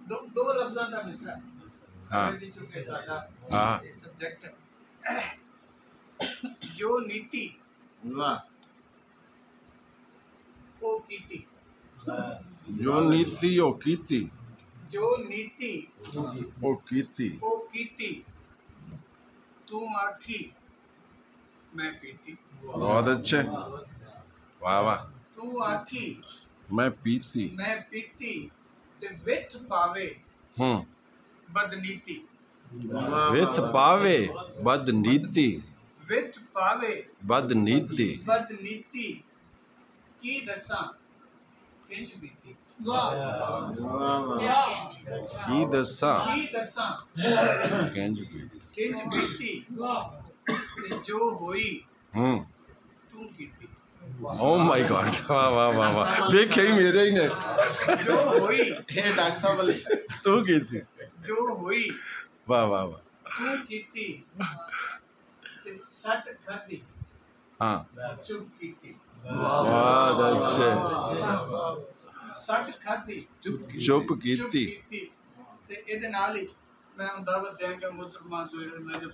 दो लफ्ज़ां दा मिसरा हाँ हाँ सब्जेक्ट जो नीति वाह ओ कीती जो नीति ओ कीती जो नीति ओ कीती तू आखी मैं पीती बहुत अच्छे वाह वाह तू आखी मैं पीती मैं पीती ते विच पावे बदनीति विथ पावे बदनीति विच पावे बदनीति बदनीति की दसा किंज बीती की दसा किंज बीती ते जो होई तू कीती ओ माय गॉड वाह वाह वाह वाह देखे ही मेरे ही ने जो होई डॉक्टर साहब वाले तू की थी जो होई वाह वाह वाह तू कीती ते सट खादी हाँ चुप कीती बहुत अच्छे सट खादी चुप कीती ते इहदे नाल ही मैं दावत देंगे मुसलमान